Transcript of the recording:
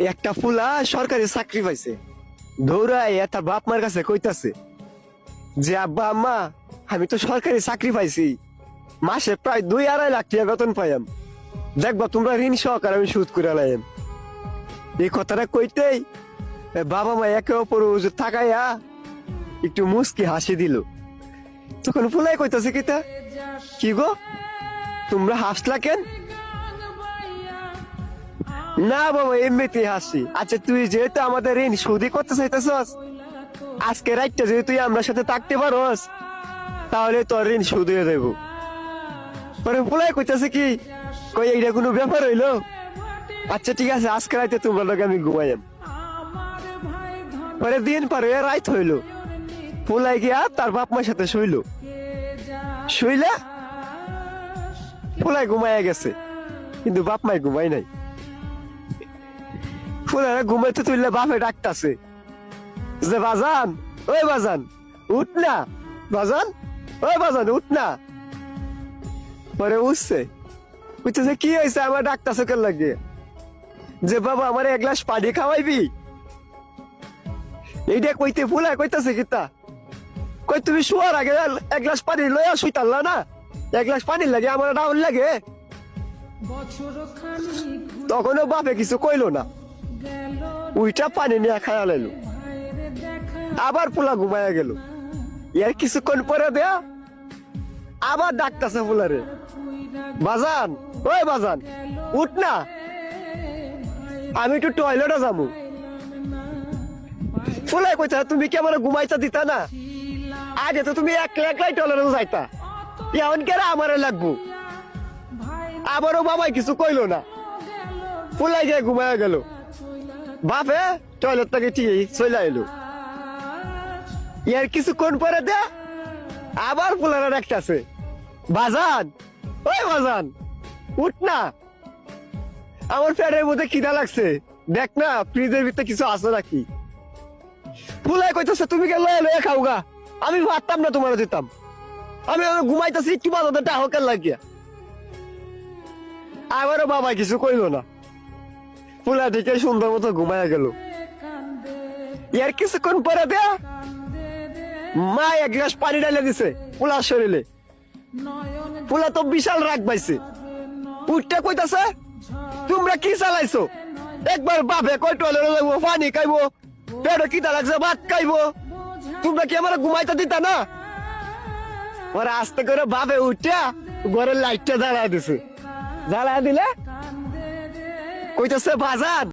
একটা ফুলা সরকারি চাকরি পাইছে, দৌড়ায় তার বাপ মার কাছে কইতাছে যে আব্বা আম্মা আমি তো সরকারি চাকরি পাইছি, মাসে প্রায় 2-2.5 লাখ টাকা বেতন পাইম, দেখবা তোমরা ঋণ সহকারে আমি সুদ করে লাইম। এই কথাটা কইতেই বাবা মা একে অপর থাকাইয়া একটু মুস্কি হাসি দিল। তখন ফুলাই কইতাছে কি গো তোমরা হাসলা কেন? না বাবা এমনিতেই হাসি। আচ্ছা তুই যেহেতু আমাদের ঋণ সুদই করতে চাইতেছস, আজকে রাইটটা যদি তুই আমরা সাথে থাকতে পারস তাহলে তোর ঋণ সুদ হয়ে দেব। পরে ফুলাই কইতাছে কি কই এইটা কোনো ব্যাপার হইলো? আচ্ছা ঠিক আছে আজকে রাইতে তোমরা লোক আমি ঘুমাইম। পরে দিন পার হয়ে রাইত হইলো, ফুলাই গিয়া তার বাপ মার সাথে শুইলা ফুলাই ঘুমাইয়া গেছে, কিন্তু বাপ মাই ঘুমাই নাই। ফুলারা ঘুমাইতে তুললে বাপে ডাকতাছে যে বাজান ওই বাজান উঠ না, বাজান ওই বাজান উঠ না। পরে উঠছে, বুঝতেছে কি হয়েছে আমার ডাকতাছে কেন লাগে, যে বাবা আমার 1 গ্লাস পানি খাওয়াইবি। এইটা কইতে ফুলা কইতাছে কিতা কই তুমি শোয়ার আগে 1 গ্লাস পানি লইয়া শুইতাল্লা না, 1 গ্লাস পানি লাগে আমার ডাউন লাগে। তখনও বাপে কিছু কইলো না, উইটা পানি নিয়ে খায়া লাইলো। আবার পোলা ঘুমায়া গেল। এর কিছুক্ষণ পরে দেয়া আবার ডাকতাছে ফুলারে, বাজান ওই বাজান উঠ না, আমি একটু টয়লেটে যাবো। ফুলাই কইতা তুমি কি আমার ঘুমাইতা দিতা না, আগে তো তুমি একলাই টয়লেটে যাইতা, এখন কেন আমারে লাগবো। আবারও বাবাই কিছু কইলো না, ফুলাই গিয়ে ঘুমায়া গেল। বাপে টয়লেট থেকে ঠিক চলে এলো। এর কিছুক্ষণ পরে দে আবার ফুলারা ডাকতেছে, বাজান ওই বাজান উঠ না, আমার পেটের মধ্যে খিদা লাগছে, দেখ না ফ্রিজের ভিতরে কিছু আছে নাকি। ফুলাই কইতেছে তুমি কে লয়ে লয়ে খাও গা, আমি ভাবতাম না তোমার দিতাম, আমি ঘুমাইতেছি একটু বাজাতে টাহকের লাগিয়া। আবারও বাবা কিছু কইলো না, ফুলা দিকে সুন্দর মতো ঘুমায়া গেল। এর কিছুক্ষণ পরে দেয়া মা 1 গ্লাস পানি ঢালে দিছে ফুলার শরীরে। ফুলা তো বিশাল রাগ পাইছে, উঠটা কইতাছে তোমরা কি চালাইছো, একবার বাপে কই টয়লেটে যাইবো পানি খাইবো, পেটে খিদা লাগছে ভাত খাইবো, তোমরা কি আমার ঘুমাইতে দিতা না। ওরা আস্তে করে বাপে উঠা ঘরের লাইটটা জ্বালায় দিছে, জ্বালায় দিলে কইতাছে বাজান